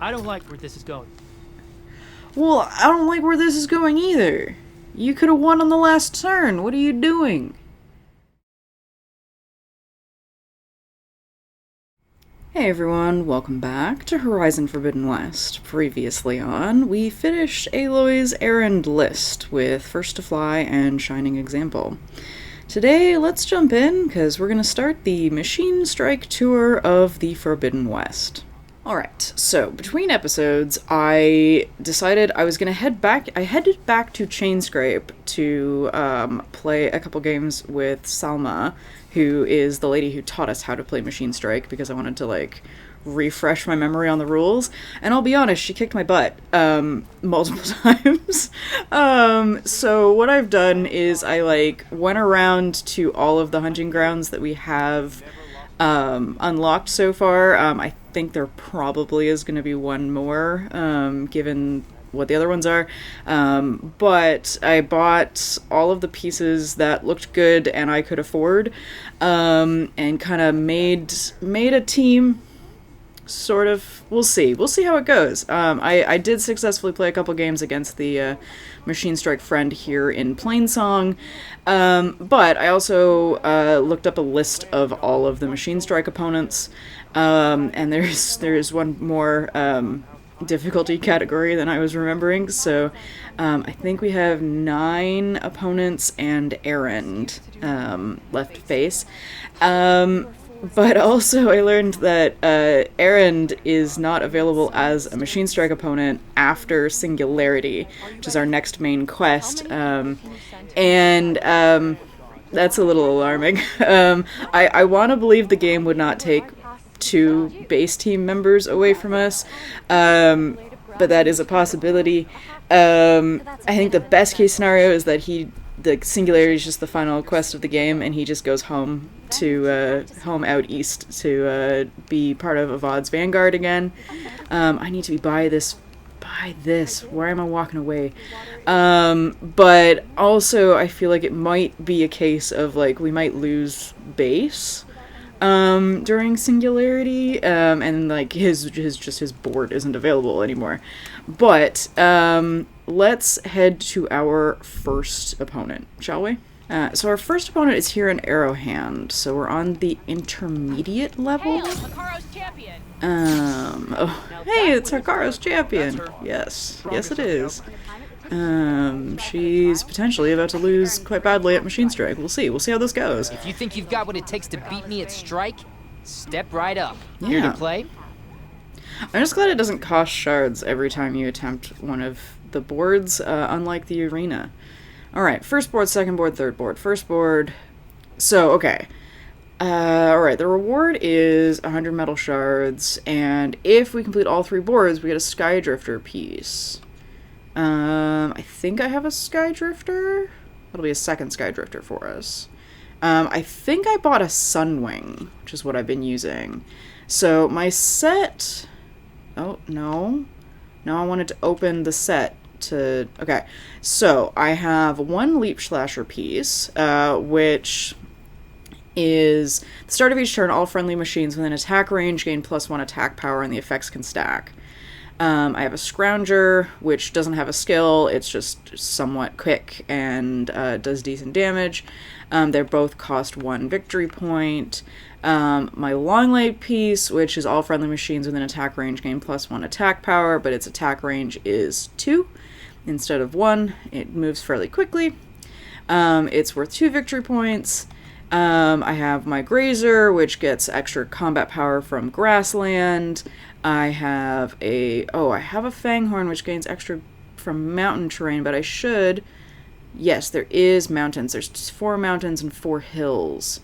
I don't like where this is going. Well, I don't like where this is going either. You could have won on the last turn. What are you doing? Hey everyone, welcome back to Horizon Forbidden West. Previously on, we finished Aloy's errand list with First to Fly and Shining Example. Today, let's jump in, because we're going to start the Machine Strike tour of the Forbidden West. Alright, so between episodes, I decided I was going to head back. I headed back to Chainscrape to play a couple games with Salma, who is the lady who taught us how to play Machine Strike, because I wanted to, refresh my memory on the rules. And I'll be honest, she kicked my butt multiple times. So what I've done is I, went around to all of the hunting grounds that we have unlocked so far. I think there probably is going to be one more, given what the other ones are. But I bought all of the pieces that looked good and I could afford, and kind of made a team. Sort of. We'll see how it goes. I did successfully play a couple games against the Machine Strike friend here in Plainsong, but I also looked up a list of all of the Machine Strike opponents, and there's one more difficulty category than I was remembering, so I think we have 9 opponents and Erend left to face. But also I learned that Erend is not available as a Machine Strike opponent after Singularity, which is our next main quest, and that's a little alarming. I want to believe the game would not take 2 base team members away from us, but that is a possibility. I think the best case scenario is that the Singularity is just the final quest of the game, and he just goes home out east to be part of Avad's Vanguard again. I need to be by this. Why am I walking away? But also, I feel like it might be a case of, we might lose base during Singularity, and his board isn't available anymore. But let's head to our first opponent, shall we? So our first opponent is here in Arrowhand, so we're on the intermediate level. Hail, Hikaru's champion. Hey, it's Hikaru's champion. Yes, it is. She's potentially about to lose quite badly at Machine Strike. We'll see how this goes. If you think you've got what it takes to beat me at Strike, step right up. Yeah. Here to play? I'm just glad it doesn't cost shards every time you attempt one of the boards, unlike the arena. Alright, first board, second board, third board. First board. So, okay. Alright, the reward is 100 metal shards, and if we complete all 3 boards, we get a Skydrifter piece. I think I have a Skydrifter. That'll be a second Skydrifter for us. I think I bought a Sunwing, which is what I've been using. So, my set... Oh, no. No, I wanted to open the set to... Okay, so I have 1 Leap Slasher piece, which is... At the start of each turn, all friendly machines within attack range gain +1 attack power and the effects can stack. I have a Scrounger, which doesn't have a skill, it's just somewhat quick and does decent damage. They both cost 1 victory point. My Longlegged piece, which is all friendly machines within attack range gain +1 attack power, but its attack range is 2 instead of 1. It moves fairly quickly. It's worth 2 victory points. I have my Grazer, which gets extra combat power from Grassland. I have a Fanghorn, which gains extra from mountain terrain, but I should... Yes, there is mountains. There's 4 mountains and 4 hills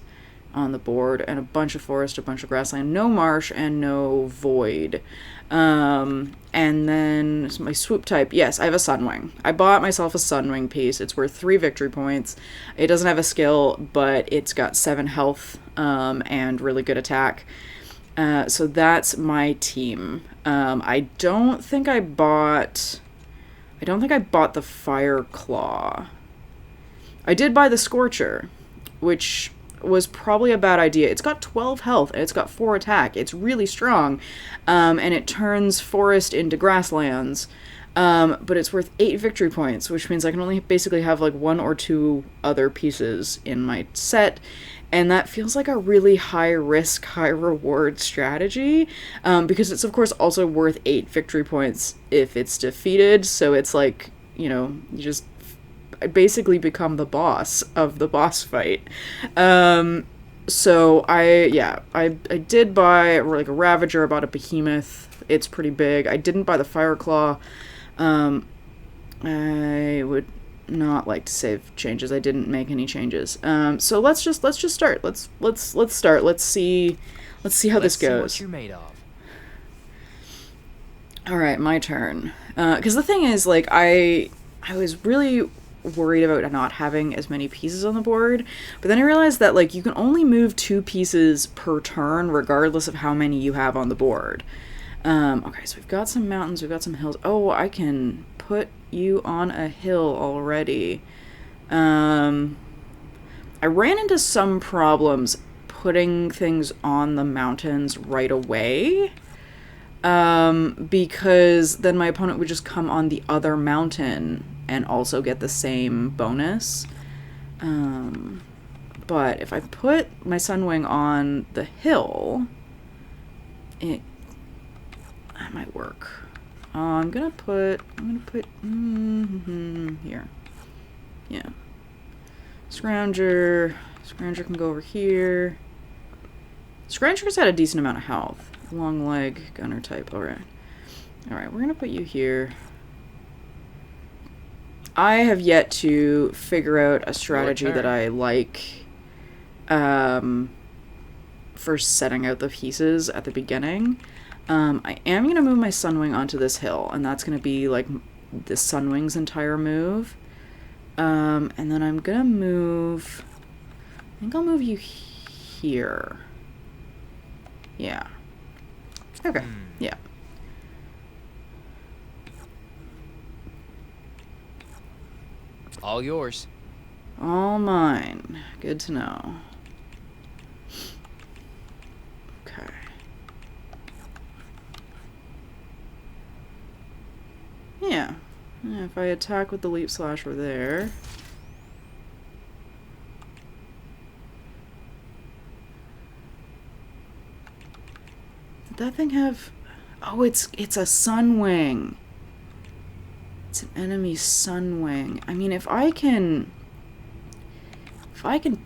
on the board, and a bunch of forest, a bunch of grassland, no marsh, and no void. And then my swoop type, yes, I have a Sunwing. I bought myself a Sunwing piece. It's worth 3 victory points. It doesn't have a skill, but it's got 7 health, and really good attack. So that's my team. I don't think I bought the Fire Claw. I did buy the Scorcher, which was probably a bad idea. It's got 12 health and it's got 4 attack. It's really strong, and it turns forest into grasslands. But it's worth 8 victory points, which means I can only basically have like 1 or 2 other pieces in my set. And that feels like a really high risk, high reward strategy, because it's of course also worth 8 victory points if it's defeated. So it's like, you know, you just basically become the boss of the boss fight. So I did buy like a Ravager, I bought a Behemoth. It's pretty big. I didn't buy the Fireclaw. I would not like to save changes. I didn't make any changes. So let's just start. Let's start. Let's see how this goes. Let's see what you're made of. All right, my turn. Because the thing is, like, I was really worried about not having as many pieces on the board, but then I realized that like you can only move 2 pieces per turn, regardless of how many you have on the board. Okay, so we've got some mountains, we've got some hills. Oh, I can put you on a hill already. I ran into some problems putting things on the mountains right away, because then my opponent would just come on the other mountain and also get the same bonus. But if I put my Sunwing on the hill, that might work. I'm gonna put here. Yeah. Scrounger can go over here. Scrounger's had a decent amount of health. Long leg, gunner type. Alright, we're gonna put you here. I have yet to figure out a strategy that I like for setting out the pieces at the beginning. I am going to move my Sunwing onto this hill, and that's going to be like the Sunwing's entire move. And then I'm going to move... I think I'll move you here. Yeah. Okay, yeah. All yours. All mine. Good to know. Okay. Yeah. If I attack with the Leap Slash, we're there. Did that thing have... Oh, it's a Sunwing. It's an enemy Sunwing. I mean, if I can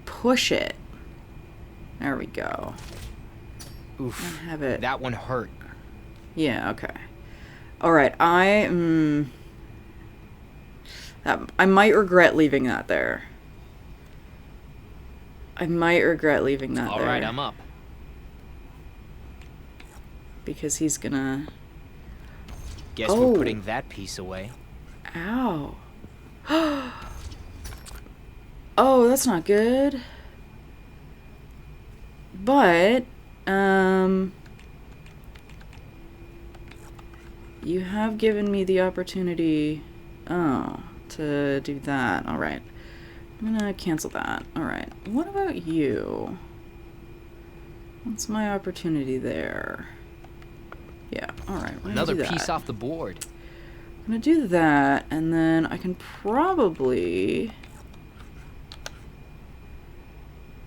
push it. There we go. Oof. Have it. That one hurt. Yeah, okay. Alright, I might regret leaving that there. Alright, I'm up. Because he's gonna... Guess we're putting that piece away. Ow. Oh, that's not good. But, you have given me the opportunity, to do that. Alright. I'm gonna cancel that. Alright. What about you? What's my opportunity there? Yeah, alright. Another piece off the board. I'm gonna do that, and then I can probably...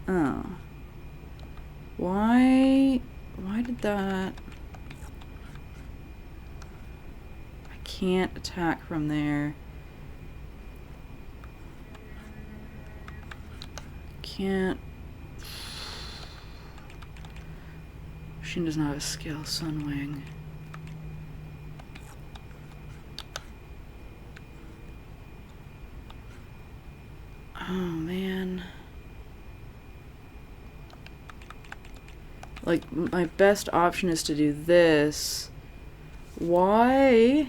Oh. Why did that... I can't attack from there. Can't... She does not have a skill, Sunwing. Oh, man. Like, my best option is to do this. Why?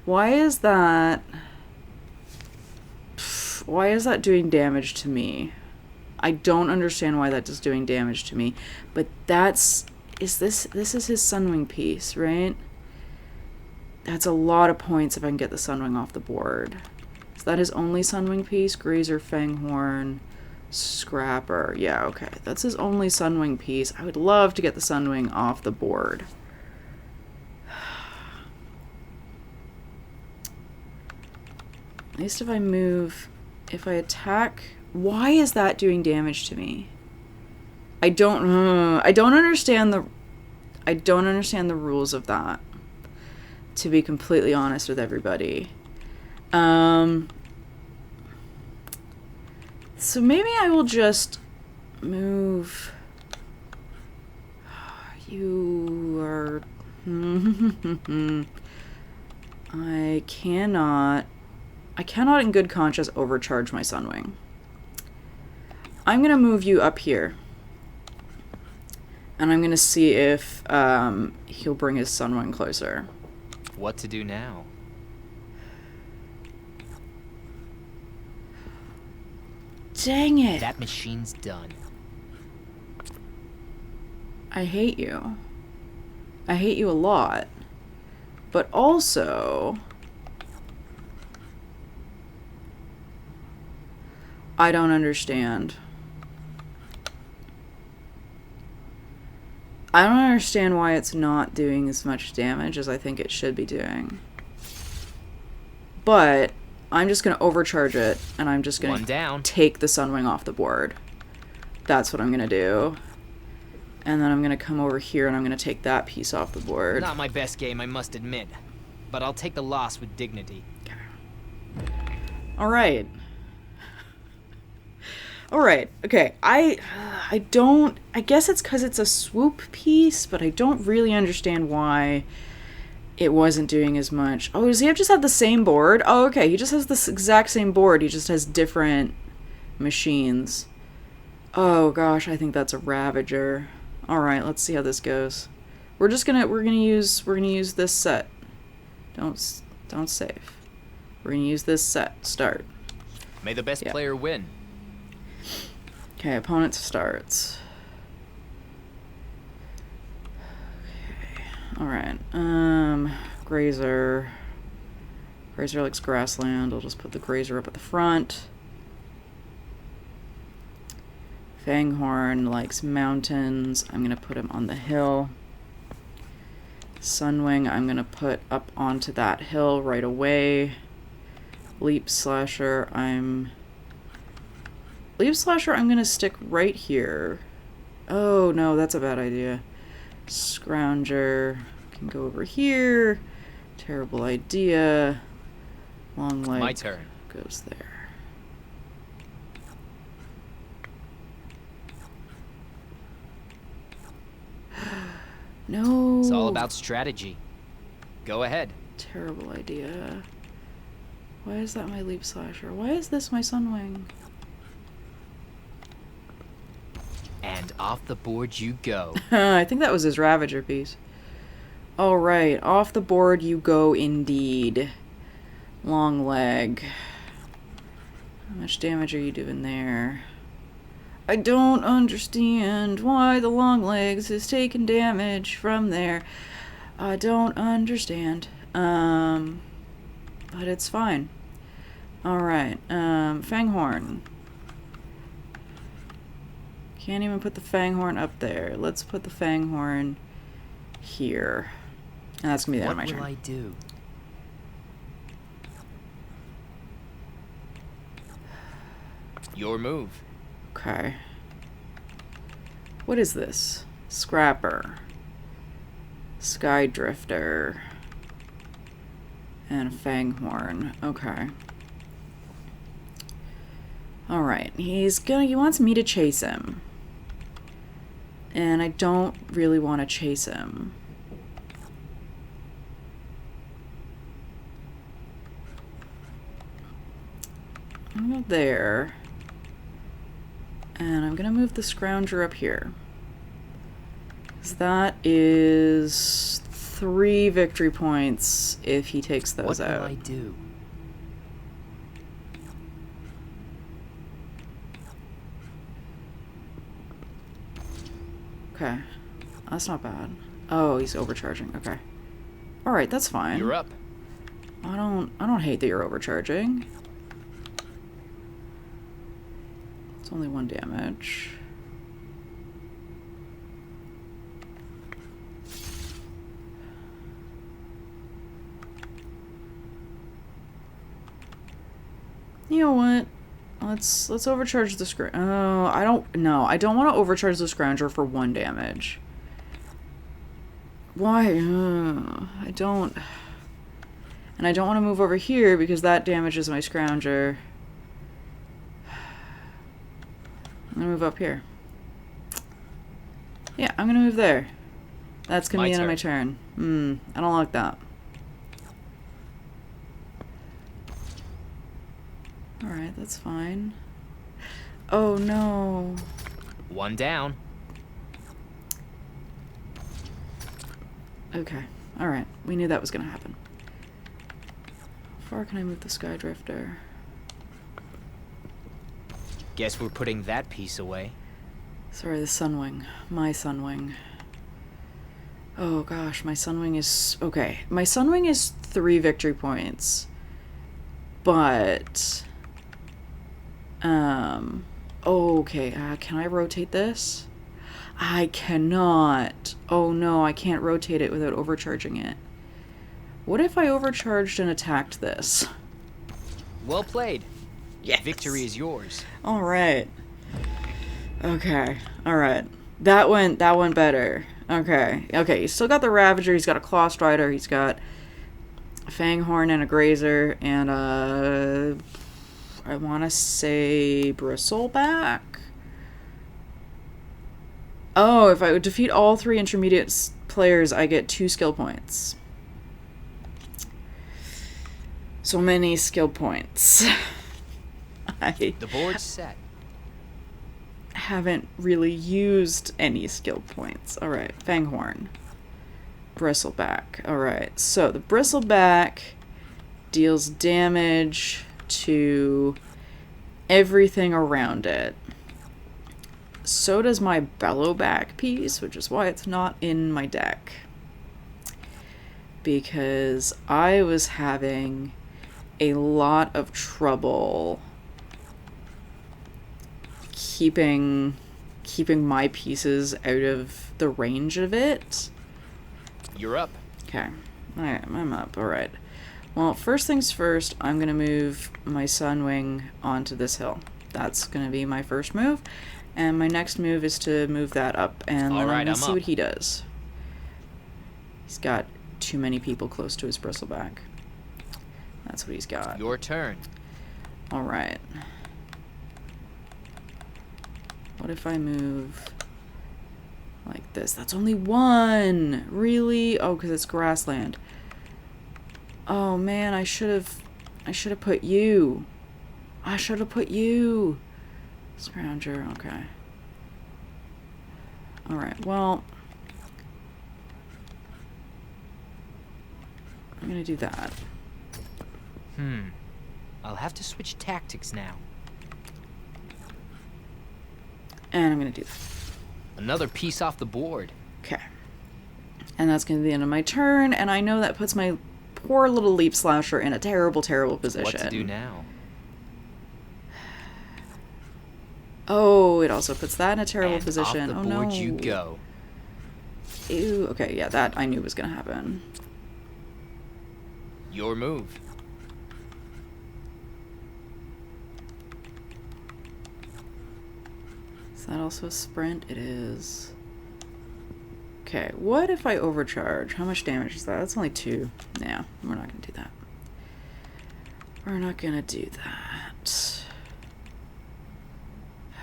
Why is that... Why is that doing damage to me? I don't understand why that is doing damage to me. But that's... This is his Sunwing piece, right? That's a lot of points if I can get the Sunwing off the board. Is that his only Sunwing piece? Grazer, Fanghorn, Scrapper. Yeah, okay. That's his only Sunwing piece. I would love to get the Sunwing off the board. At least if I move... If I attack... Why is that doing damage to me? I don't understand the... I don't understand the rules of that. To be completely honest with everybody. So maybe I will just move... You are... I cannot in good conscience overcharge my Sunwing. I'm going to move you up here. And I'm going to see if he'll bring his Sunwing closer. What to do now? Dang it. That machine's done. I hate you. I hate you a lot. But also... I don't understand. I don't understand why it's not doing as much damage as I think it should be doing. But I'm just going to overcharge it, and I'm just going to take the Sunwing off the board. That's what I'm going to do. And then I'm going to come over here, and I'm going to take that piece off the board. Not my best game, I must admit. But I'll take the loss with dignity. Alright. Alright, okay. I guess it's because it's a swoop piece, but I don't really understand why it wasn't doing as much. Oh, does he just have the same board? Oh, okay, he just has this exact same board. He just has different machines. Oh gosh, I think that's a Ravager. Alright, let's see how this goes. We're gonna use this set. Don't save. We're gonna use this set. Start. May the best player win. Okay, opponent starts. Okay, alright. Grazer. Grazer likes grassland. I'll just put the Grazer up at the front. Fanghorn likes mountains. I'm gonna put him on the hill. Sunwing, I'm gonna put up onto that hill right away. Leap Slasher, I'm gonna stick right here. Oh no, that's a bad idea. Scrounger can go over here. Terrible idea. Long leg. My turn. Goes there. No. It's all about strategy. Go ahead. Terrible idea. Why is that my Leap Slasher? Why is this my Sunwing? And off the board you go. I think that was his Ravager piece. Alright, off the board you go indeed. Long leg. How much damage are you doing there? I don't understand why the long legs is taking damage from there. I don't understand. But it's fine. Alright, Fanghorn. Can't even put the Fanghorn up there. Let's put the Fanghorn here. And that's gonna be the end of my turn. What will I do? Your move. Okay. What is this? Scrapper. Sky Drifter. And a Fanghorn. Okay. Alright. He wants me to chase him. And I don't really want to chase him. I'm gonna go there. And I'm gonna move the Scrounger up here. So that is 3 victory points if he takes those out. What will I do? Okay. That's not bad. Oh, he's overcharging. Okay. Alright, that's fine. You're up. I don't hate that you're overcharging. It's only 1 damage. You know what? Let's overcharge the scrounger. Oh, I don't want to overcharge the scrounger for 1 damage. Why? I don't. And I don't want to move over here because that damages my scrounger. I'm gonna move up here. Yeah, I'm gonna move there. That's gonna be the end of my turn. I don't like that. Alright, that's fine. Oh no. 1 down. Okay. Alright. We knew that was gonna happen. How far can I move the Skydrifter? Guess we're putting that piece away. Sorry, the Sunwing. My Sunwing. Oh gosh, my Sunwing is... Okay. My Sunwing is 3 victory points. But... Okay, can I rotate this? I cannot. Oh no, I can't rotate it without overcharging it. What if I overcharged and attacked this? Well played. Yes. Victory is yours. Alright. Okay, alright. That went better. Okay, he's still got the Ravager, he's got a Claw Strider, he's got a Fanghorn and a Grazer, and I want to say Bristleback? Oh, if I would defeat all 3 intermediate players, I get 2 skill points. So many skill points. The board's set. Haven't really used any skill points. Alright, Fanghorn. Bristleback. Alright, so the Bristleback deals damage to everything around it. So does my Bellowback piece, which is why it's not in my deck. Because I was having a lot of trouble keeping my pieces out of the range of it. You're up. Okay. Alright, I'm up. Alright. Well, first things first, I'm going to move my Sunwing onto this hill. That's going to be my first move. And my next move is to move that up. And then I'm going to see what he does. He's got too many people close to his Bristleback. That's what he's got. Your turn. Alright. What if I move like this? That's only 1! Really? Oh, because it's grassland. Oh man, I should have put you. I should have put you. Scrounger, okay. Alright, well, I'm gonna do that. I'll have to switch tactics now. And I'm gonna do that. Another piece off the board. Okay. And that's gonna be the end of my turn, and I know that puts my poor little Leap Slasher in a terrible, terrible position. What to do now? Oh, it also puts that in a terrible and position. Off Oh the board no. you go. Ew. Okay, yeah, that I knew was gonna happen. Your move. Is that also a sprint? It is. Okay, what if I overcharge? How much damage is that? That's only 2. Yeah, we're not gonna do that. We're not gonna do that.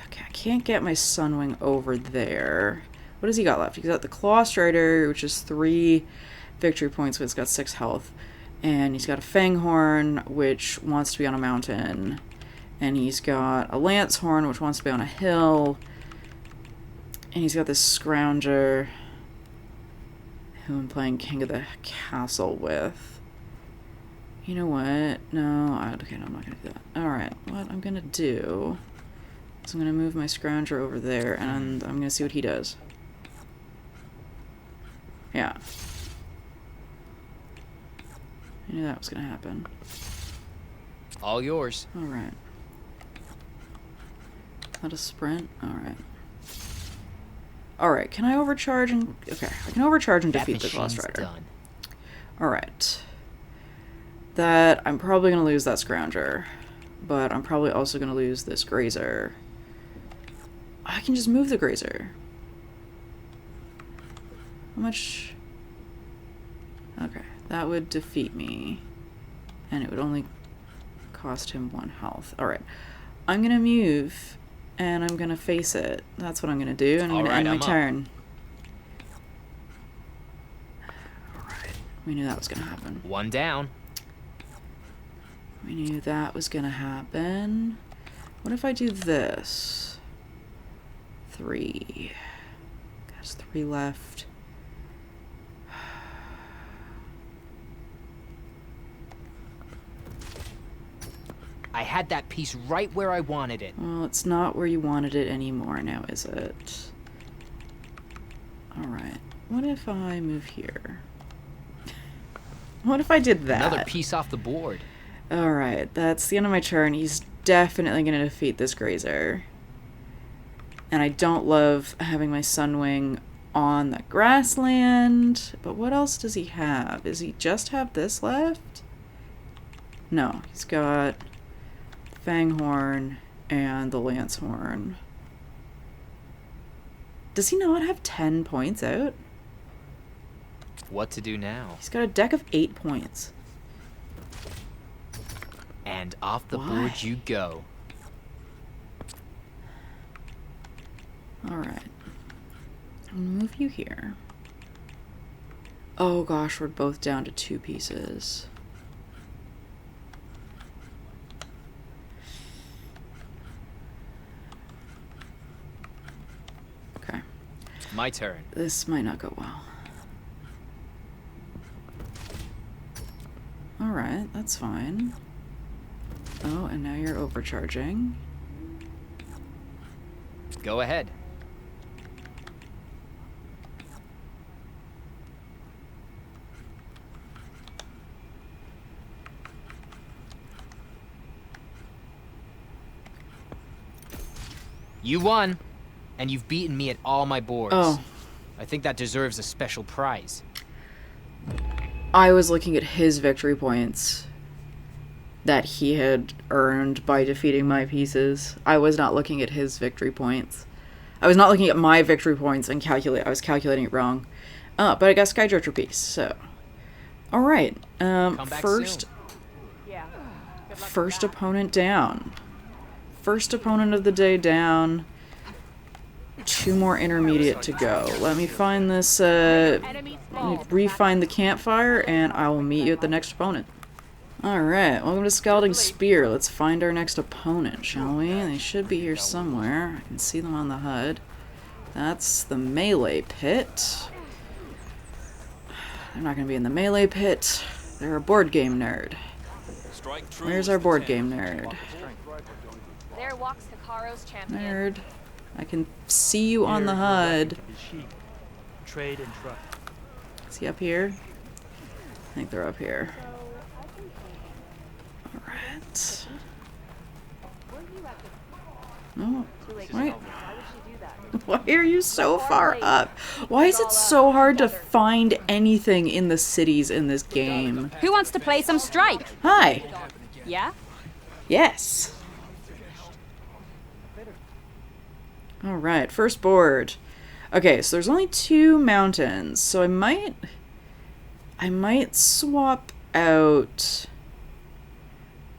Okay, I can't get my Sunwing over there. What has he got left? He's got the Claw Strider, which is 3 victory points, but it's got 6 health. And he's got a Fanghorn, which wants to be on a mountain. And he's got a Lance Horn, which wants to be on a hill. And he's got this Scrounger, who I'm playing King of the Castle with. You know what? No, okay, no, I'm not going to do that. Alright, what I'm going to do is I'm going to move my Scrounger over there, and I'm going to see what he does. Yeah. I knew that was going to happen. All yours. Alright. Not a sprint? Alright. Alright, can I overcharge and... Okay, I can overcharge and defeat the Lost Rider. Alright. That... I'm probably going to lose that Scrounger. But I'm probably also going to lose this Grazer. I can just move the Grazer. How much... Okay, that would defeat me. And it would only cost him 1 health. Alright. I'm going to move... And I'm gonna face it. That's what I'm gonna do, and I'm gonna end my turn. Alright. We knew that was gonna happen. 1 down. We knew that was gonna happen. What if I do this? 3. There's 3 left. I had that piece right where I wanted it. Well, it's not where you wanted it anymore now, is it? Alright. What if I move here? What if I did that? Another piece off the board. Alright, that's the end of my turn. He's definitely going to defeat this Grazer. And I don't love having my Sunwing on the grassland. But what else does he have? Does he just have this left? No, he's got... Fanghorn and the Lancehorn. Does he not have 10 points out? What to do now? He's got a deck of 8 points. And off the board you go. Alright. I'm gonna move you here. Oh gosh, we're both down to 2 pieces. My turn. This might not go well. Alright, that's fine. Oh, and now you're overcharging. Go ahead. You won. And you've beaten me at all my boards. Oh. I think that deserves a special prize. I was looking at his victory points that he had earned by defeating my pieces. I was not looking at his victory points. I was not looking at my victory points and I was calculating it wrong. But I got Sky Drifter piece, so. Alright. First opponent down. First opponent of the day down. 2 more intermediate to go. Let me find this, let me refine the campfire, and I will meet you at the next opponent. Alright, welcome to Scalding Spear. Let's find our next opponent, shall we? They should be here somewhere. I can see them on the HUD. That's the melee pit. They're not going to be in the melee pit. They're a board game nerd. Where's our board game nerd? There walks Hikaru's champion. Nerd. I can see you on the HUD. Is he up here? I think they're up here. Alright. No. Wait. Why are you so far up? Why is it so hard to find anything in the cities in this game? Who wants to play some Strike? Hi. Yeah? Yes. Alright, first board. Okay, so there's only 2 mountains, so I might swap out...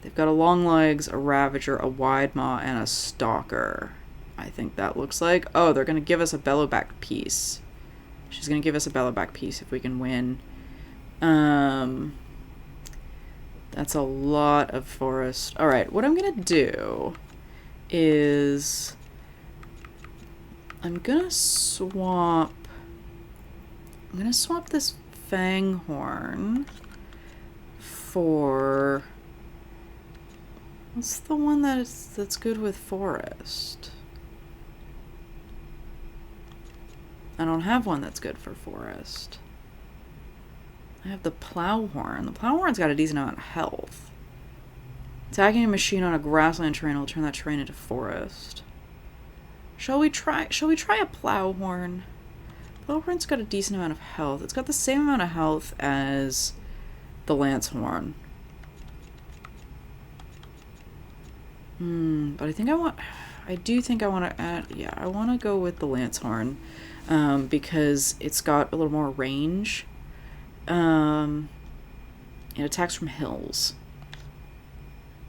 They've got a long legs, a Ravager, a wide maw, and a stalker. I think that looks like... Oh, they're going to give us a bellowback piece. She's going to give us a bellowback piece if we can win. That's a lot of forest. Alright, what I'm going to do is... I'm gonna swap this Fanghorn for... What's the one that's good with forest? I don't have one that's good for forest. I have the Plowhorn. The Plowhorn's got a decent amount of health. Attacking a machine on a grassland terrain will turn that terrain into forest. Shall we try a Plowhorn? Plowhorn's got a decent amount of health. It's got the same amount of health as the Lancehorn. But I think I do think I want to add, yeah, I want to go with the Lancehorn, because it's got a little more range. It attacks from hills.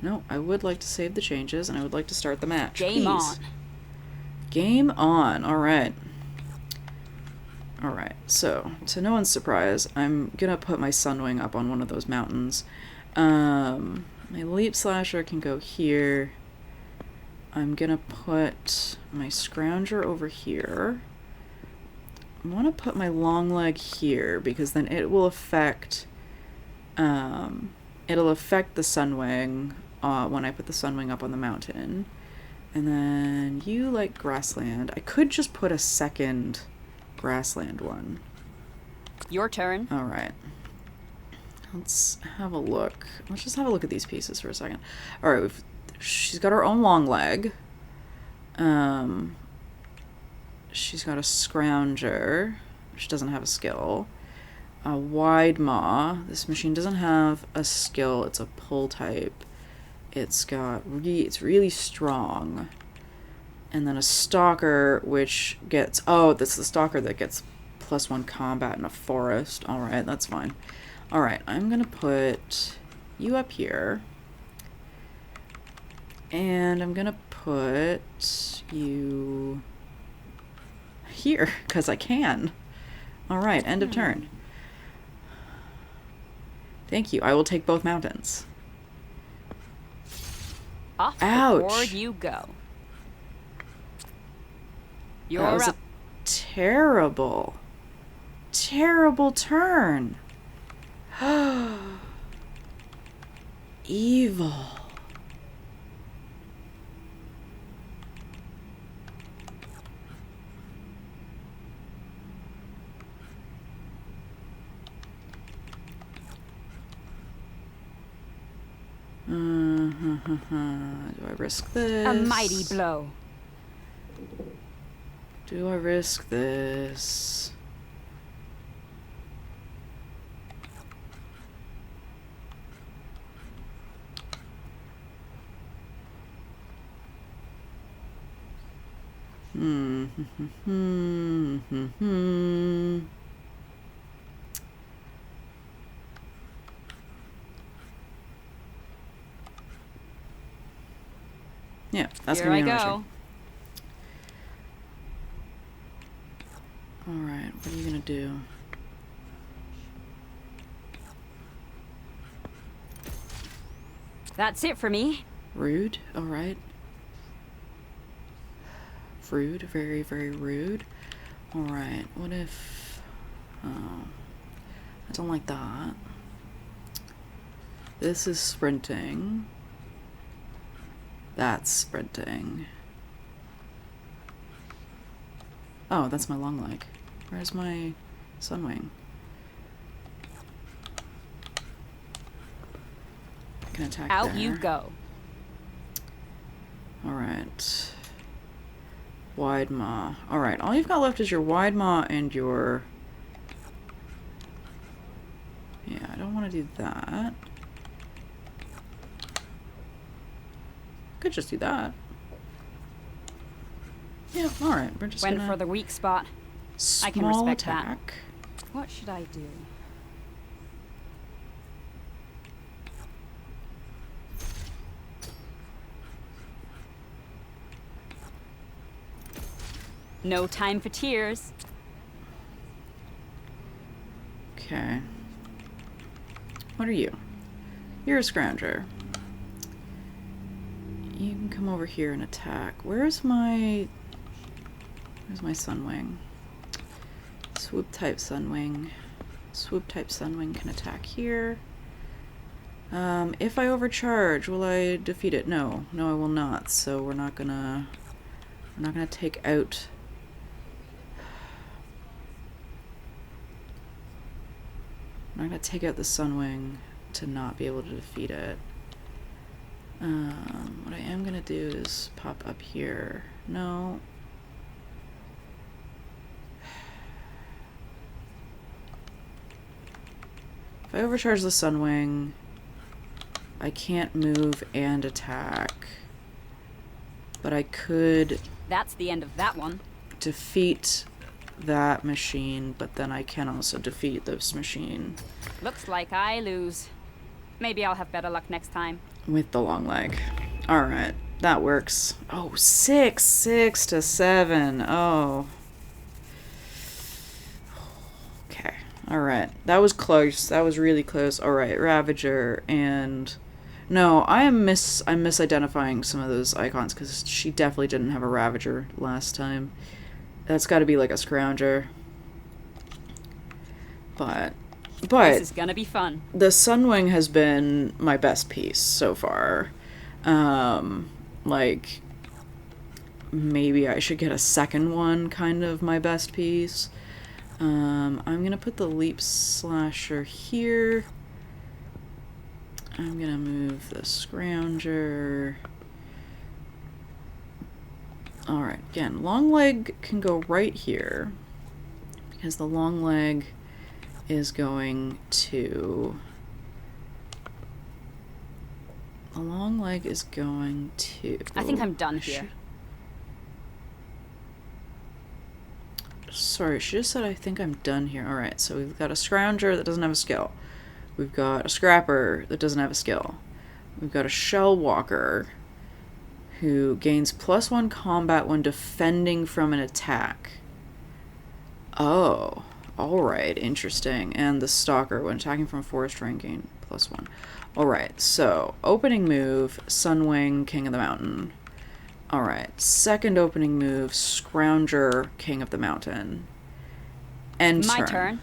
No, I would like to save the changes, and I would like to start the match. Game on. Game on. Alright. Alright, so, to no one's surprise, I'm gonna put my Sunwing up on one of those mountains. My Leap Slasher can go here. I'm gonna put my Scrounger over here. I want to put my Long Leg here, because then it will affect, it'll affect the Sunwing when I put the Sunwing up on the mountain. And then you like grassland. I could just put a second grassland one. Your turn. Alright. Let's have a look. Let's just have a look at these pieces for a second. Alright, she's got her own long leg. She's got a Scrounger, which doesn't have a skill. A Wide Maw. This machine doesn't have a skill. It's a pull type. It's got it's really strong. And then a Stalker, which gets, oh, that's the Stalker that gets +1 combat in a forest. Alright, that's fine. Alright, I'm gonna put you up here. And I'm gonna put you here, because I can. Alright, end of turn. Thank you. I will take both mountains. Off Ouch. the board you go. You're That was up. a terrible, terrible turn. Evil. Do I risk this? A mighty blow. Do I risk this? Yeah, that's Here gonna I be an go. Archer. Alright, what are you gonna do? That's it for me. Rude, alright. Rude, very, very rude. Alright, what if... Oh, I don't like that. This is sprinting. That's sprinting. Oh, that's my long leg. Where's my Sunwing? I can attack Out there. you go. Alright. Wide Maw. Alright, all you've got left is your Wide Maw and your... Yeah, I don't want to do that. Could just do that. Yeah, alright, we're just Went gonna... for the weak spot. I can small respect that. attack. What should I do? No time for tears. Okay. What are you? You're a Scrounger. You can come over here and attack. Where's my Sunwing? Swoop type Sunwing. Swoop type Sunwing can attack here. If I overcharge, will I defeat it? No. No, I will not. So we're not gonna take out... I'm not gonna take out the Sunwing to not be able to defeat it. What I am gonna do is pop up here. No. If I overcharge the Sunwing, I can't move and attack. But I could That's the end of that one. defeat that machine, but then I can also defeat this machine Looks like I lose. Maybe I'll have better luck next time. with the long leg. Alright, that works. Oh, 6 to 7. Oh. Okay. Alright. That was close. That was really close. Alright, Ravager and... No, I'm misidentifying some of those icons because she definitely didn't have a Ravager last time. That's got to be like a Scrounger. But This is gonna be fun. the Sunwing has been my best piece so far. Like, maybe I should get a second one, kind of my best piece. I'm gonna put the Leap Slasher here. I'm gonna move the Scrounger. Alright, again, long leg can go right here. Because the long leg is going to... The long leg is going to... I think I'm done here. Sorry, she just said I think I'm done here. Alright, so we've got a Scrounger that doesn't have a skill. We've got a Scrapper that doesn't have a skill. We've got a Shell Walker who gains +1 combat when defending from an attack. Oh, alright, interesting. And the Stalker, when attacking from a forest range, gain +1. Alright, so opening move, Sunwing, King of the Mountain. Alright, second opening move, Scrounger, King of the Mountain. End My turn.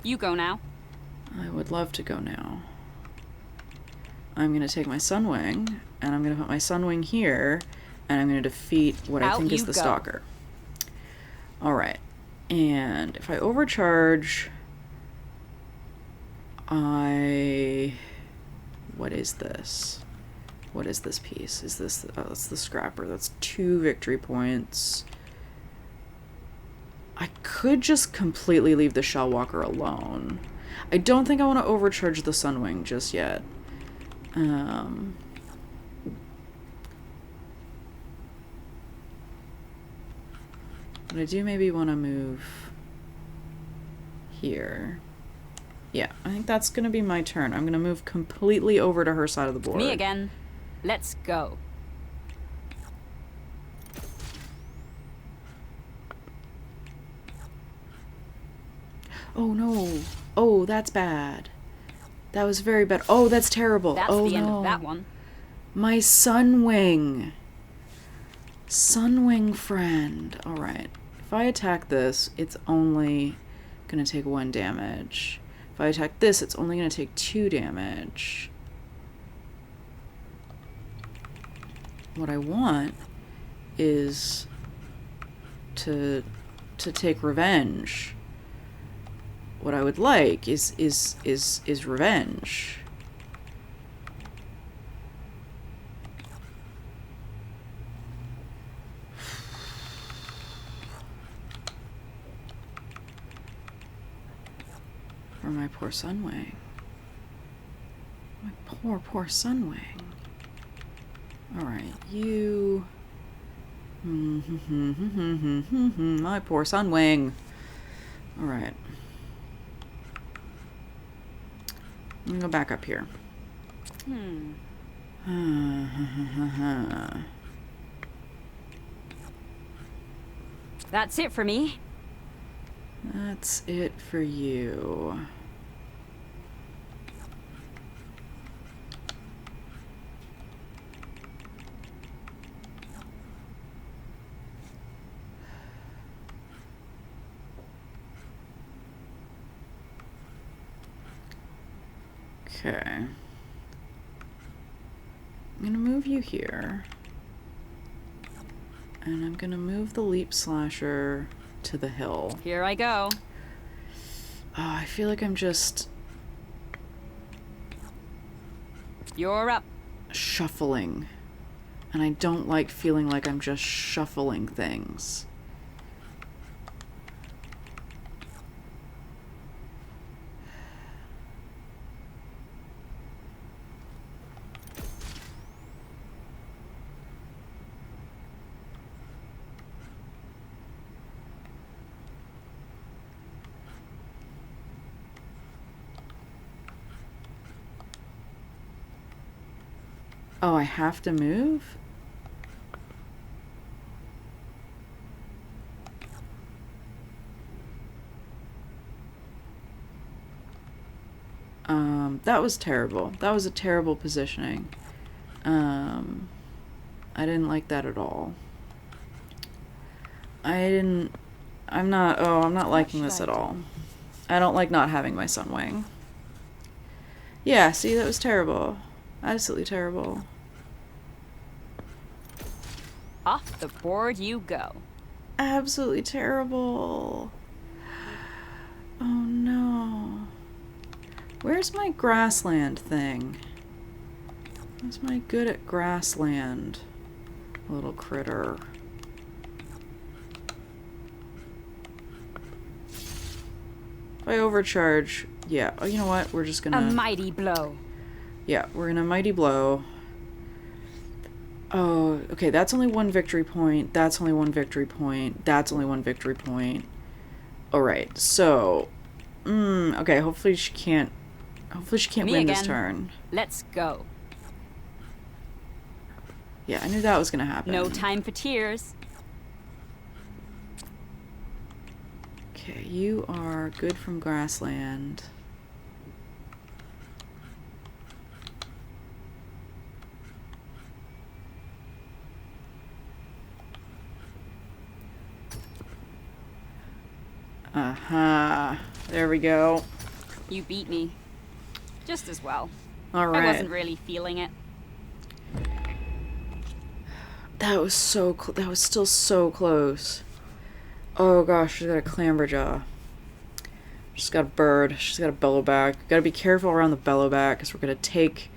You go now. I would love to go now. I'm going to take my Sunwing, and I'm going to put my Sunwing here, and I'm going to defeat what I Out think is you the go. Stalker. Alright, and if I overcharge, what is this? What is this piece? Is this... Oh, that's the Scrapper. That's 2 victory points. I could just completely leave the Shell Walker alone. I don't think I want to overcharge the Sunwing just yet. But I do maybe want to move here. Yeah, I think that's going to be my turn. I'm going to move completely over to her side of the board. Me again. Let's go. Oh no. Oh, that's bad. That was very bad. Oh, that's terrible. That's oh the end no. of that one. My Sunwing. Sunwing friend. Alright. If I attack this, it's only going to take 1 damage. If I attack this, it's only going to take 2 damage. What I want is to take revenge. What I would like is revenge. For my poor Sunwing. My poor Sunwing. Alright, you... My poor Sunwing. Alright. I'm gonna go back up here. That's it for me. That's it for you. Okay. I'm gonna move you here. And I'm gonna move the Leap Slasher to the hill. Here I go. Oh, I feel like I'm just You're up. shuffling And I don't like feeling like I'm just shuffling things. Oh, I have to move? That was terrible. That was a terrible positioning. I didn't like that at all. I'm not liking this at all. I don't like not having my Sunwing. Yeah, see, that was terrible. Absolutely terrible. Off the board you go. Absolutely terrible. Oh no. Where's my grassland thing? Where's my good at grassland little critter? If I overcharge, yeah. Oh, you know what? We're just gonna... A mighty blow. Yeah, we're gonna mighty blow. Oh, okay, that's only one victory point. That's only one victory point. That's only one victory point. Alright, so... okay, hopefully she can't win this turn. Let's go. Yeah, I knew that was gonna happen. No time for tears. Okay, you are good from grassland. There we go. You beat me. Just as well. Alright. I wasn't really feeling it. That was so that was still so close. Oh gosh, she's got a clamberjaw. She's got a bird. She's got a bellowback. Gotta be careful around the bellowback because we're gonna take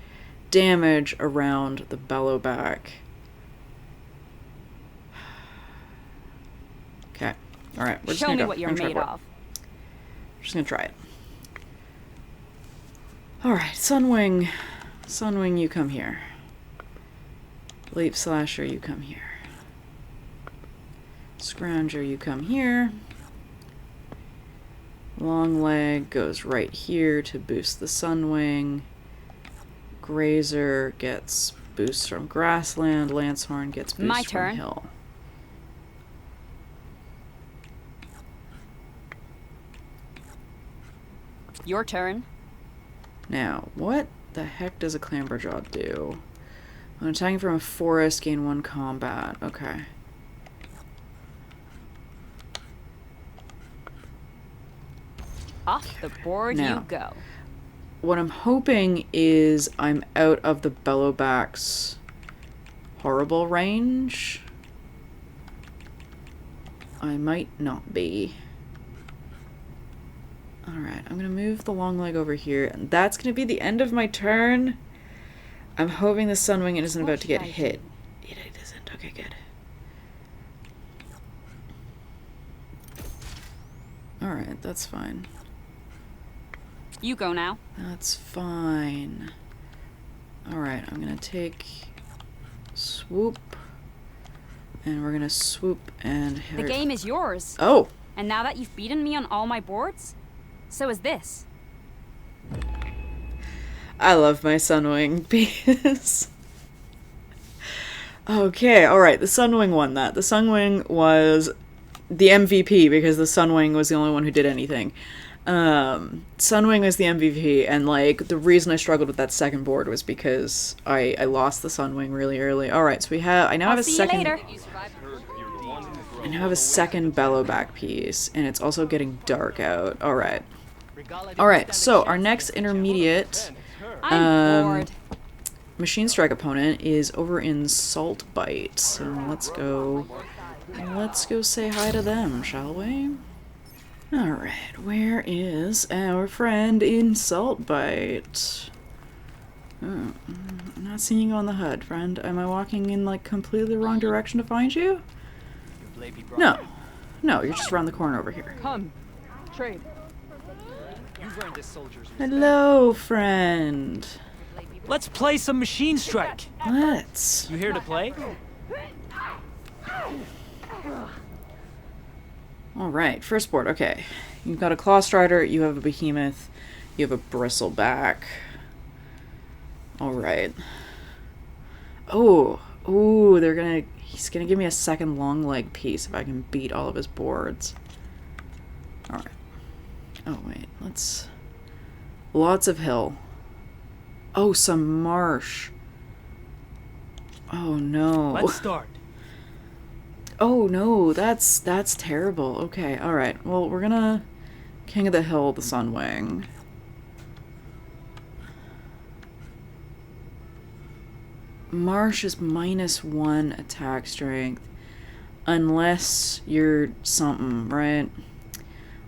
damage around the bellowback. Okay. Alright, we're just Show gonna me go. what you're made of. We're just gonna try it. Alright, Sunwing. Sunwing, you come here. Leap Slasher, you come here. Scrounger, you come here. Long Leg goes right here to boost the Sunwing. Grazer gets boost from Grassland. Lancehorn gets boost My from turn. Hill. Your turn. Now, what the heck does a Clamberjaw do? When attacking from a forest, gain 1 combat. Okay. Off the board Now. you go. What I'm hoping is I'm out of the Bellowback's horrible range. I might not be. Alright, I'm gonna move the long leg over here, and that's gonna be the end of my turn. I'm hoping the Sunwing isn't about to get hit. It isn't. Okay, good. Alright, that's fine. You go now. That's fine. Alright, I'm gonna take swoop, and we're gonna swoop and hit. The game is yours. Oh! And now that you've beaten me on all my boards, so is this. I love my Sunwing because... Okay, alright, the Sunwing won that. The Sunwing was the MVP because the Sunwing was the only one who did anything. Sunwing was the MVP, and like the reason I struggled with that second board was because I lost the Sunwing really early. Alright, so I now have a second... I now have a second Bellowback piece, and it's also getting dark out. Alright. Alright, so our next intermediate I'm bored. Machine Strike opponent is over in Salt Bite. So let's go say hi to them, shall we? Alright, where is our friend in Salt Bite? Oh, I'm not seeing you on the HUD, friend. Am I walking in, like, completely the wrong direction to find you? No. No, you're just around the corner over here. Come, trade. You've earned this soldier's respect. Hello, friend. Let's play some machine strike. Let's. You here to play? Alright, first board. Okay. You've got a Claw Strider, you have a Behemoth, you have a Bristleback. Alright. Oh, ooh, he's gonna give me a second long leg piece if I can beat all of his boards. Alright. Oh, wait, lots of hill. Oh, some marsh. Oh, no. Let's start. Oh, no, that's terrible. Okay, alright. Well, we're gonna King of the Hill, the Sunwing. Marsh is -1 attack strength. Unless you're something, right?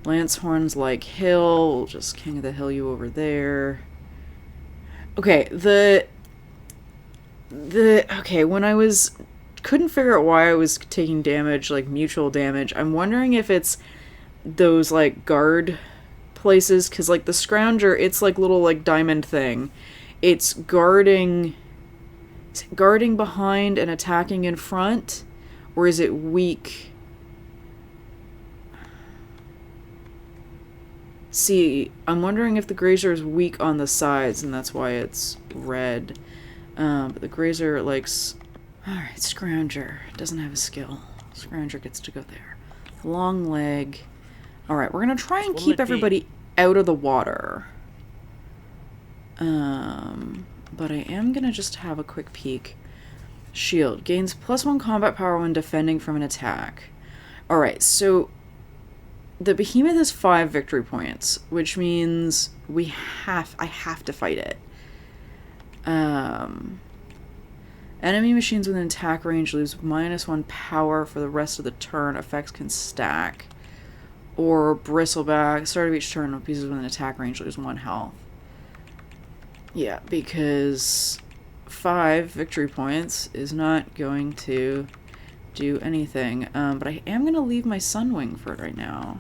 Lancehorn's like Hill. We'll just King of the Hill you over there. Okay, okay, when I couldn't figure out why I was taking damage, like mutual damage, I'm wondering if it's those, like, guard places, because, like, the Scrounger, it's like little, like, diamond thing. It's guarding behind and attacking in front, or is it weak? See, I'm wondering if the Grazer is weak on the sides, and that's why it's red. But the Grazer likes... Alright, Scrounger. Doesn't have a skill. Scrounger gets to go there. Long leg. Alright, we're gonna try and keep everybody out of the water. But I am gonna just have a quick peek. Shield. Gains +1 combat power when defending from an attack. Alright, so... the Behemoth has 5 victory points, which means I have to fight it. Enemy machines within attack range lose -1 power for the rest of the turn. Effects can stack. Or Bristleback. Start of each turn, pieces within attack range lose 1 health. Yeah, because 5 victory points is not going to do anything. But I am going to leave my Sunwing for it right now.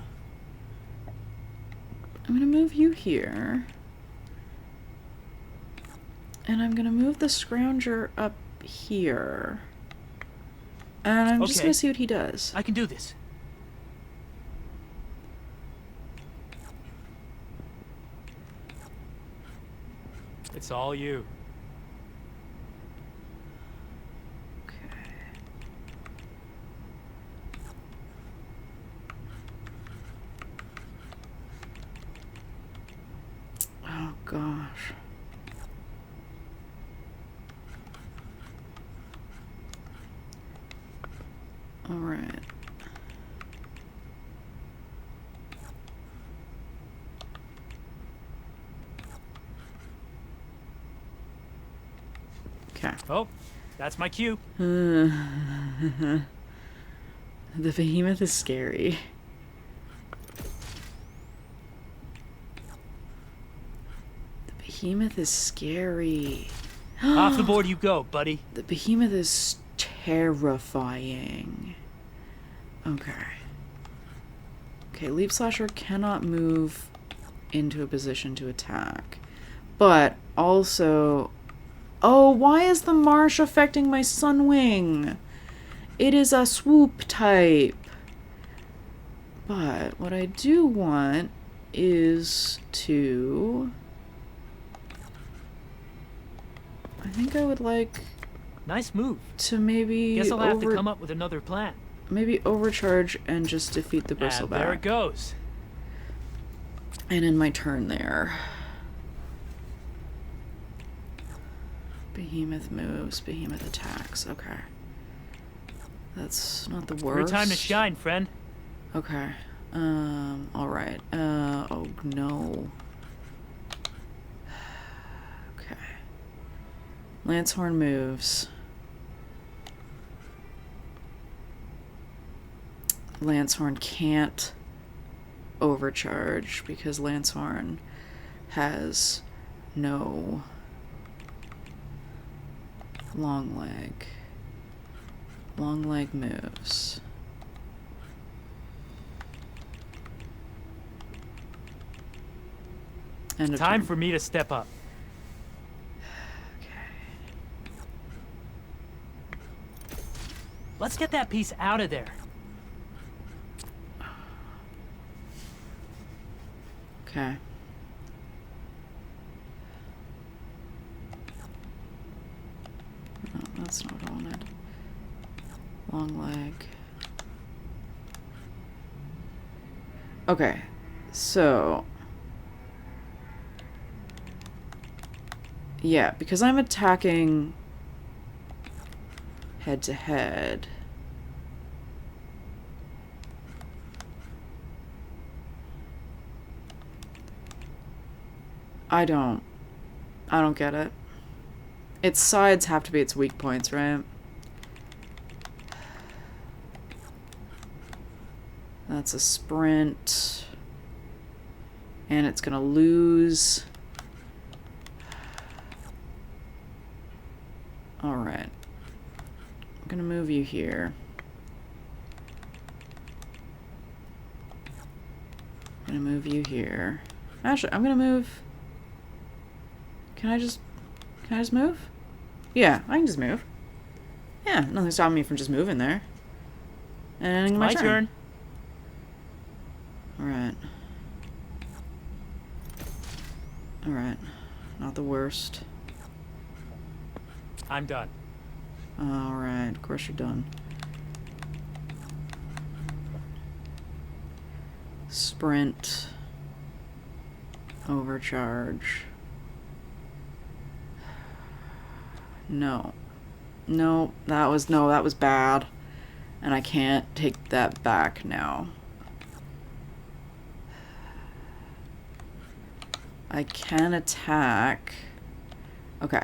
I'm going to move you here. And I'm going to move the Scrounger up here. And I'm just going to see what he does. I can do this. It's all you. Okay. Oh gosh. All right. Okay. Oh, that's my cue. The Behemoth is scary. The Behemoth is scary. Off the board you go, buddy. The Behemoth is terrifying. Okay. Okay, Leap Slasher cannot move into a position to attack. But also... Oh, why is the marsh affecting my Sunwing? It is a swoop type. But what I do want is to... I think I would like Nice move. to maybe Guess I'll have to come up with another plan. maybe overcharge and just defeat the And there it Bristleback. goes. And in my turn there. Behemoth moves, Behemoth attacks. Okay. That's not the Your worst. time to shine, friend. Okay. Alright. Oh no. Okay. Lancehorn moves. Lancehorn can't overcharge because Lancehorn has no long leg. Long leg moves. And a Time turn. for me to step up. Let's get that piece out of there. Okay. No, that's not what I wanted. Long leg. Okay, so... yeah, because I'm attacking head to head. I don't get it. Its sides have to be its weak points, right? That's a sprint. And it's gonna lose. Alright. I'm gonna move you here. I'm gonna move you here. Actually, I'm gonna move... Can I just move? Yeah, I can just move. Yeah, nothing's stopping me from just moving there. And ending my turn. Alright. Alright. Not the worst. I'm done. Alright, of course you're done. Sprint. Overcharge. No. No, that was bad. And I can't take that back now. I can attack. Okay.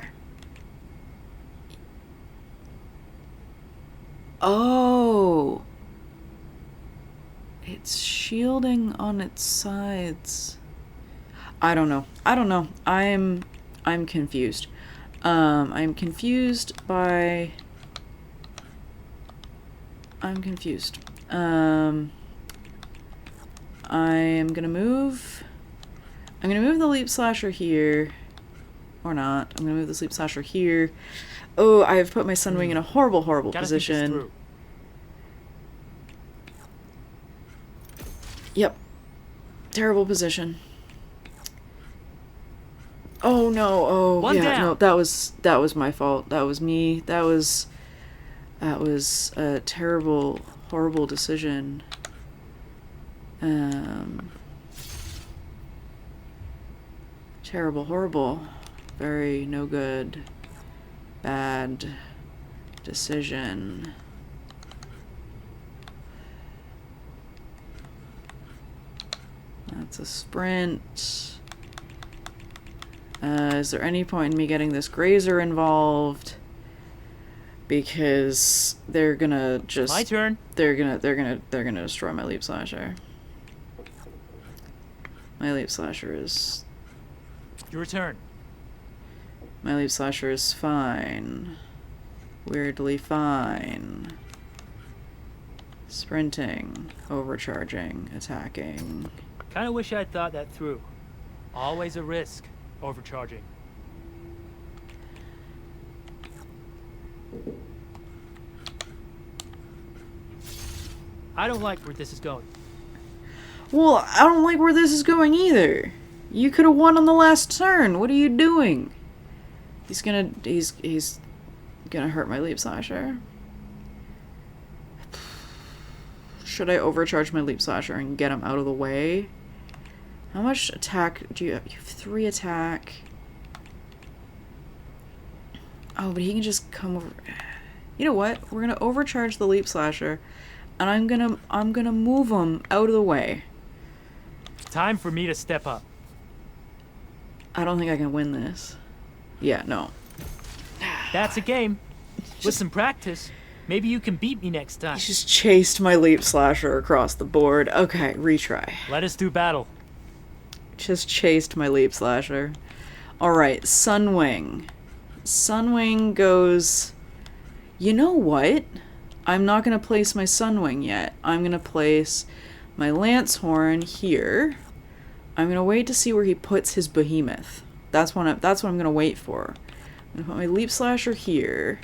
Oh! It's shielding on its sides. I don't know. I'm confused. I'm confused by... I'm confused. I am gonna move... I'm gonna move the Leap Slasher here. Or not. I'm gonna move the Sleep Slasher here. Oh, I have put my Sunwing in a horrible, horrible position. Yep. Terrible position. Oh no, oh One yeah, down. no, that was my fault. That was me. That was a terrible, horrible decision. Terrible, horrible. Very no good. Bad decision. That's a sprint. Is there any point in me getting this grazer involved? Because they're gonna just... My turn. They're gonna destroy my Leap Slasher. My Leap Slasher is... Your turn. My Leap Slasher is fine. Weirdly fine. Sprinting, overcharging, attacking. Kinda wish I'd thought that through. Always a risk, overcharging. I don't like where this is going. Well, I don't like where this is going either. You could have won on the last turn. What are you doing? He's gonna hurt my Leap Slasher. Should I overcharge my Leap Slasher and get him out of the way? How much attack do you have? You have 3 attack. Oh, but he can just come over. You know what? We're gonna overcharge the Leap Slasher, and I'm gonna move him out of the way. Time for me to step up. I don't think I can win this. Yeah, no. That's a game. With some practice, maybe you can beat me next time. He just chased my Leap Slasher across the board. Okay, retry. Let us do battle. Just chased my Leap Slasher. Alright, Sunwing. Sunwing goes... You know what? I'm not going to place my Sunwing yet. I'm going to place my Lancehorn here. I'm going to wait to see where he puts his Behemoth. That's what I'm going to wait for. I'm going to put my Leap Slasher here.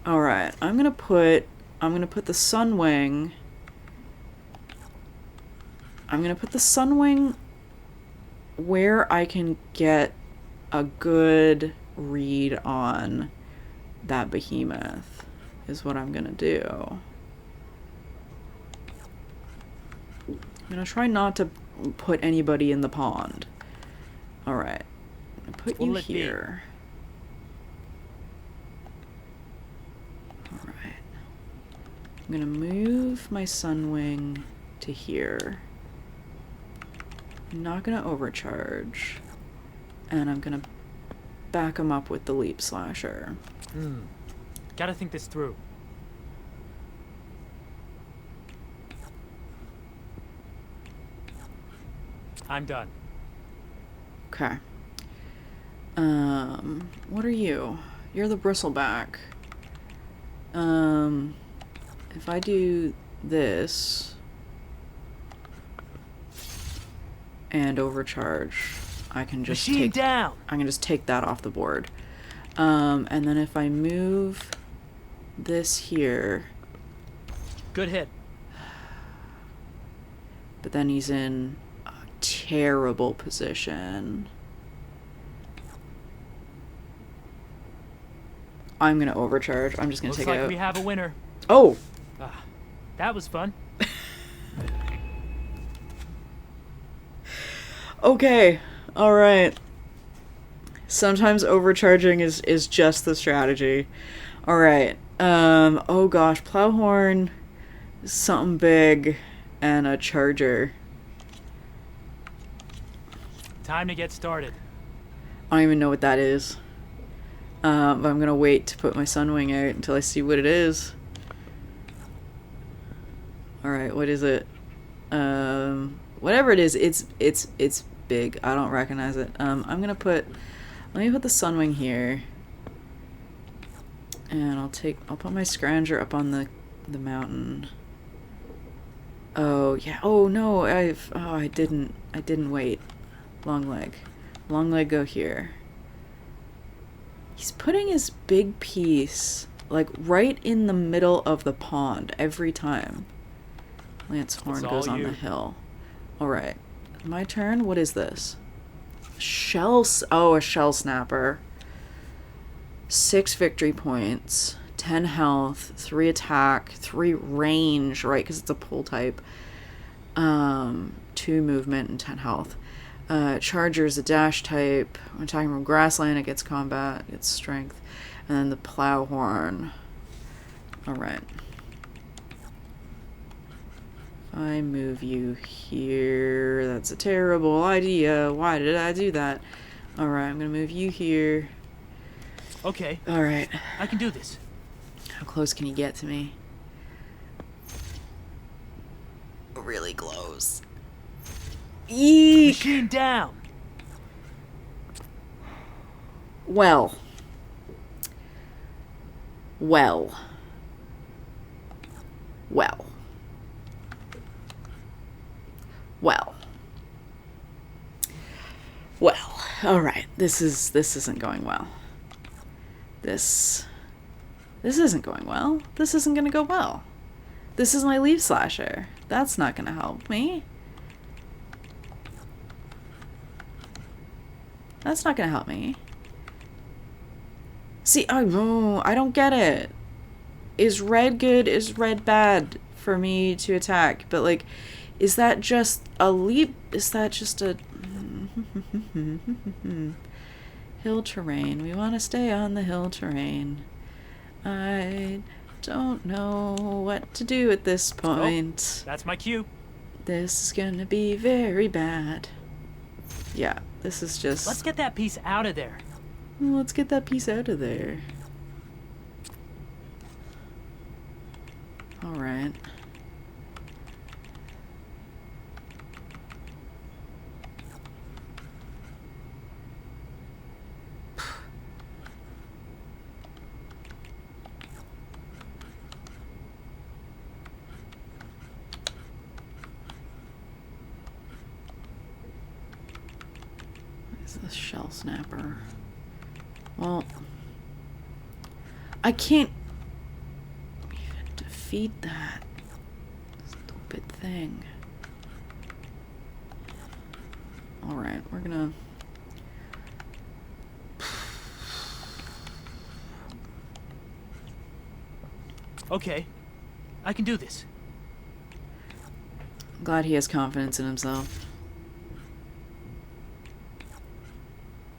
Alright, I'm going to put the Sunwing... I'm going to put the Sunwing where I can get a good read on that Behemoth is what I'm going to do. I'm going to try not to put anybody in the pond. Alright. Put you here. Alright. I'm going to move my Sunwing to here. I'm not going to overcharge. And I'm going to back him up with the Leap Slasher. Gotta think this through. I'm done. Okay. What are you? You're the Bristleback. If I do this and overcharge, I can just Machine down. I can just take that off the board. And then if I move this here, Good hit. but then he's in a terrible position. I'm gonna overcharge. I'm just gonna Looks take like it out. we have a winner. Oh! That was fun. Okay. Alright. Sometimes overcharging is just the strategy. Alright. Oh gosh. Plowhorn, something big, and a charger. Time to get started. I don't even know what that is. But I'm gonna wait to put my Sunwing out until I see what it is. Alright, what is it? Whatever it is, it's big. I don't recognize it. Let me put the Sunwing here. And I'll put my Scrounger up on the mountain. Oh, yeah. Oh no, I didn't wait. Long leg go here. He's putting his big piece like right in the middle of the pond every time. Lancehorn goes on the hill. Alright. My turn? What is this? a shell snapper. 6 victory points. 10 health. 3 attack. 3 range, right? Because it's a pull type. 2 movement and 10 health. Charger's a dash type. When attacking from grassland, it gets combat. It's strength. And then the Plowhorn. Alright. I move you here. That's a terrible idea. Why did I do that? Alright, I'm gonna move you here. Okay. Alright. I can do this. How close can you get to me? Really close. Eek! Machine down! Well. Alright, this isn't going well. This isn't going well. This isn't gonna go well. This is my Leaf Slasher. That's not gonna help me. That's not gonna help me. See, I don't get it. Is red good? Is red bad for me to attack? But, like, is that just a leap? Is that just a... hill terrain. We want to stay on the hill terrain. I don't know what to do at this point. Oh, that's my cue. This is gonna be very bad. Yeah, this is just... Let's get that piece out of there. Let's get that piece out of there. Alright. The shell snapper. Well, I can't even defeat that stupid thing. Alright, we're gonna... Okay, I can do this. I'm glad he has confidence in himself.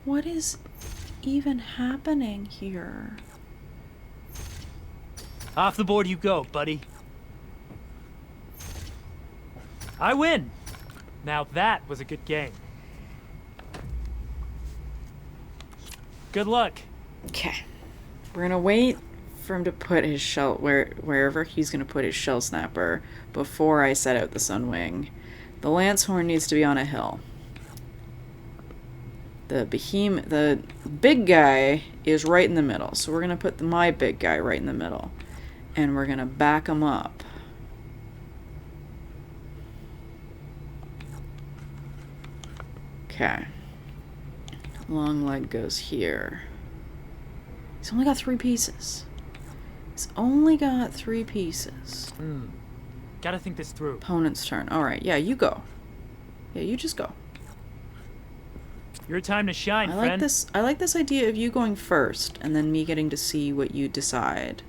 What is even happening here? Off the board you go, buddy. I win! Now that was a good game. Good luck. Okay. We're gonna wait for him to put his shell wherever he's gonna put his shell snapper before I set out the Sunwing. The Lancehorn needs to be on a hill. The big guy is right in the middle, so we're gonna put my big guy right in the middle, and we're gonna back him up. Okay. Long leg goes here. He's only got 3 pieces. He's only got 3 pieces. Gotta think this through. Opponent's turn. Alright, yeah, you go. Yeah, you just go. Your time to shine, friend. I like this idea of you going first, and then me getting to see what you decide.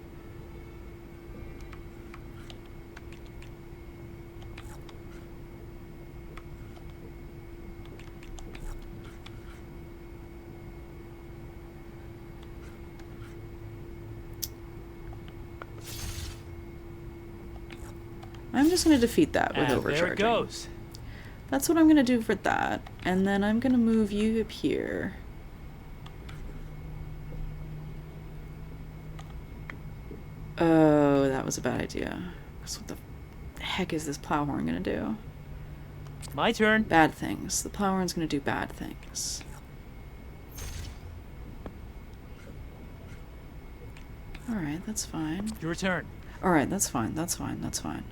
I'm just going to defeat that with overcharging. There it goes. That's what I'm going to do for that. And then I'm going to move you up here. Oh, that was a bad idea. So what the heck is this Plowhorn going to do? My turn. Bad things. The Plowhorn's going to do bad things. Alright, that's fine. Your turn. Alright, that's fine. That's fine. That's fine.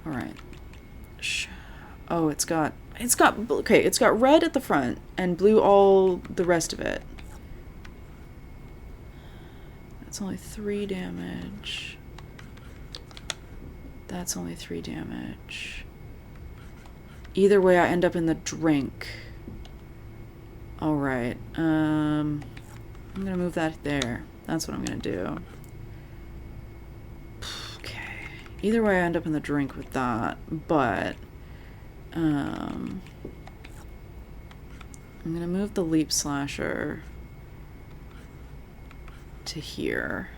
Alright. Oh, it's got red at the front and blue all the rest of it. That's only 3 damage. That's only 3 damage. Either way, I end up in the drink. Alright, I'm gonna move that there. That's what I'm gonna do. Either way, I end up in the drink with that, but I'm gonna move the Leap Slasher to here.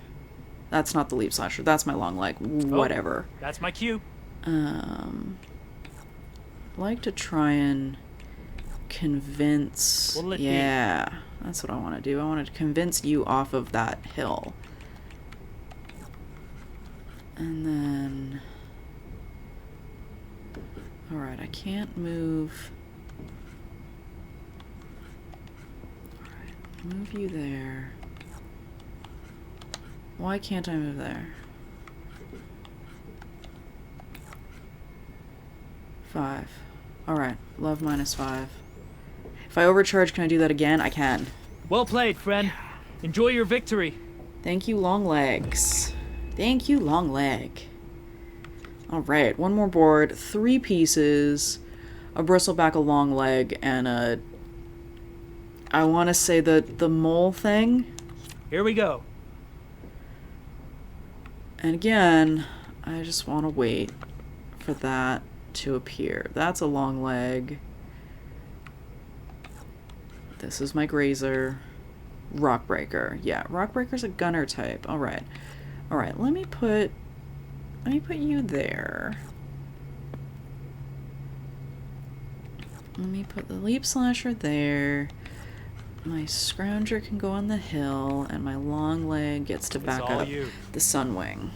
That's not the Leap Slasher, that's my long leg. Whatever. Oh, that's my cue. I'd like to try and convince... What'll it be? Yeah, that's what I want to do. I want to convince you off of that hill. And then... Alright, I can't move... Alright, move you there. Why can't I move there? 5. Alright, love -5. If I overcharge, can I do that again? I can. Well played, friend. Enjoy your victory. Thank you, long legs. Thank you, long leg. Alright, one more board, 3 pieces, a bristleback, a long leg, and a... I want to say the mole thing. Here we go. And again, I just want to wait for that to appear. That's a long leg. This is my grazer. Rockbreaker. Yeah, Rockbreaker's a gunner type. Alright. Alright, let me put you there. Let me put the Leap Slasher there. My Scrounger can go on the hill, and my long leg gets to back up the Sunwing.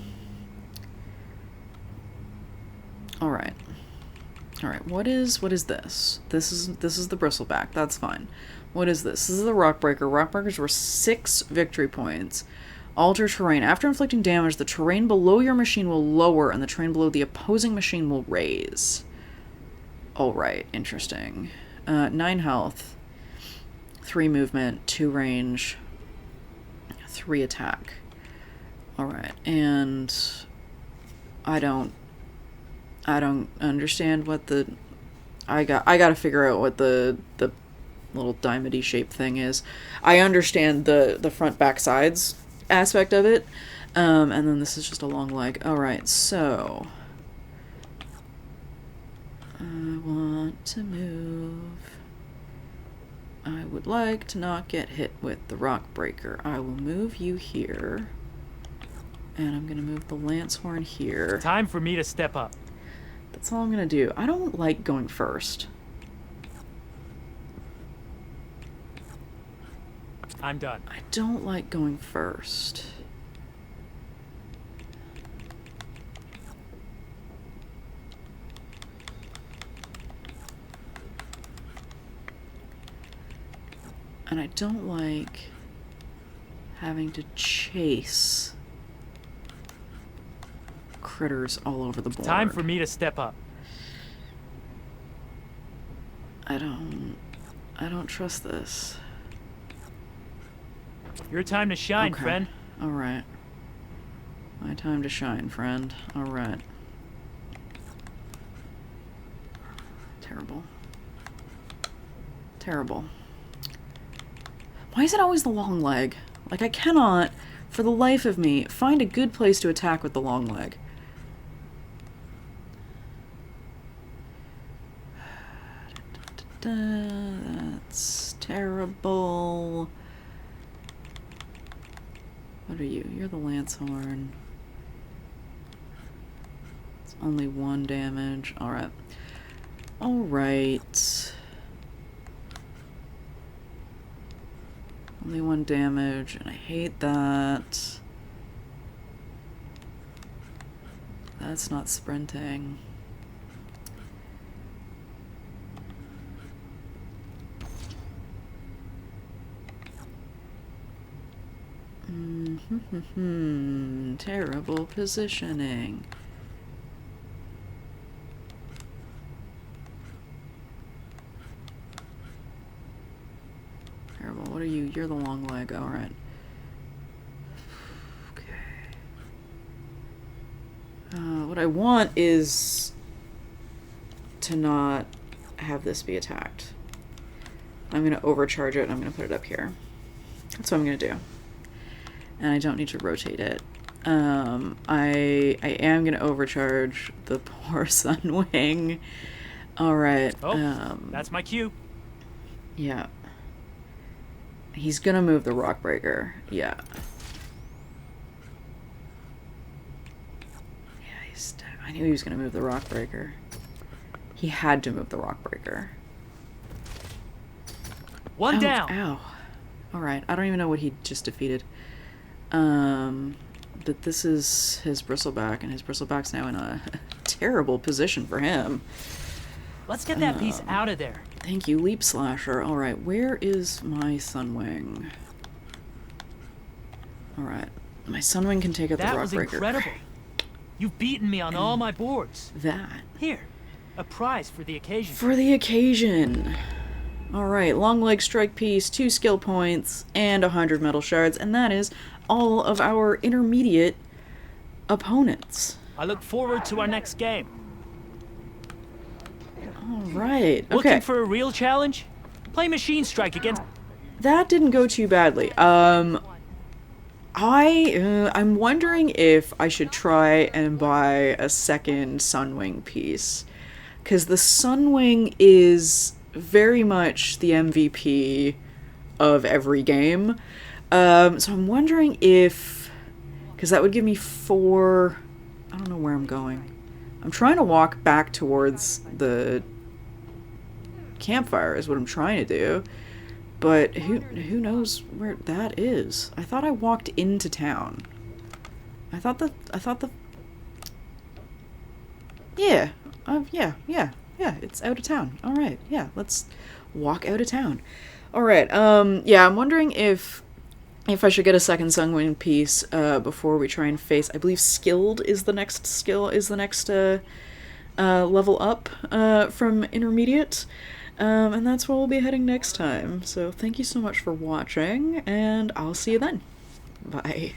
Alright. Alright, what is this? This is the Bristleback, that's fine. What is this? This is the Rockbreaker. Rockbreakers were 6 victory points. Alter terrain. After inflicting damage, the terrain below your machine will lower, and the terrain below the opposing machine will raise. Alright, interesting. 9 health. 3 movement, 2 range, 3 attack. Alright, and I don't understand what the... I gotta figure out what the little diamond-y shaped thing is. I understand the front back sides aspect of it. And then this is just a long leg. Alright, so I want to move. I would like to not get hit with the rock breaker. I will move you here. And I'm gonna move the lance horn here. Time for me to step up. That's all I'm gonna do. I don't like going first. I'm done. I don't like going first. And I don't like having to chase critters all over the board. Time for me to step up. I don't trust this. Your time to shine, Okay. friend. Alright. My time to shine, friend. Alright. Terrible. Terrible. Why is it always the long leg? Like, I cannot, for the life of me, find a good place to attack with the long leg. That's terrible. What are you? You're the lance horn. It's only 1 damage. Alright. Alright. Only 1 damage, and I hate that. That's not sprinting. Terrible positioning. Terrible. What are you? You're the long leg. Alright. Okay. What I want is to not have this be attacked. I'm going to overcharge it and I'm going to put it up here. That's what I'm going to do. And I don't need to rotate it. I am going to overcharge the poor Sunwing. Alright. Oh, that's my cue. Yeah. He's going to move the rock breaker. Yeah. Yeah, I knew he was going to move the rock breaker. He had to move the rock breaker. One Ow, down. Ow. Alright, I don't even know what he just defeated. But this is his bristleback, and his bristleback's now in a terrible position for him. Let's get that piece out of there. Thank you, Leap Slasher. Alright, where is my Sunwing? Alright, my Sunwing can take out the That rock was breaker. incredible. You've beaten me on all my boards. That. Here, a prize for the occasion. For the occasion. Alright, long leg strike piece, 2 skill points, and 100 metal shards, and that is all of our intermediate opponents. I look forward to our next game. Alright, okay. Looking for a real challenge? Play Machine Strike against... That didn't go too badly. I'm wondering if I should try and buy a second Sunwing piece. Because the Sunwing is very much the MVP of every game. So I'm wondering if... Because that would give me 4... I don't know where I'm going. I'm trying to walk back towards the campfire is what I'm trying to do. But who knows where that is? I thought I walked into town. I thought the yeah, yeah, it's out of town. All right, yeah, let's walk out of town. All right, yeah, I'm wondering if I should get a second Sunwing piece before we try and face. I believe Skilled is the next level up from Intermediate. And that's where we'll be heading next time. So thank you so much for watching, and I'll see you then. Bye.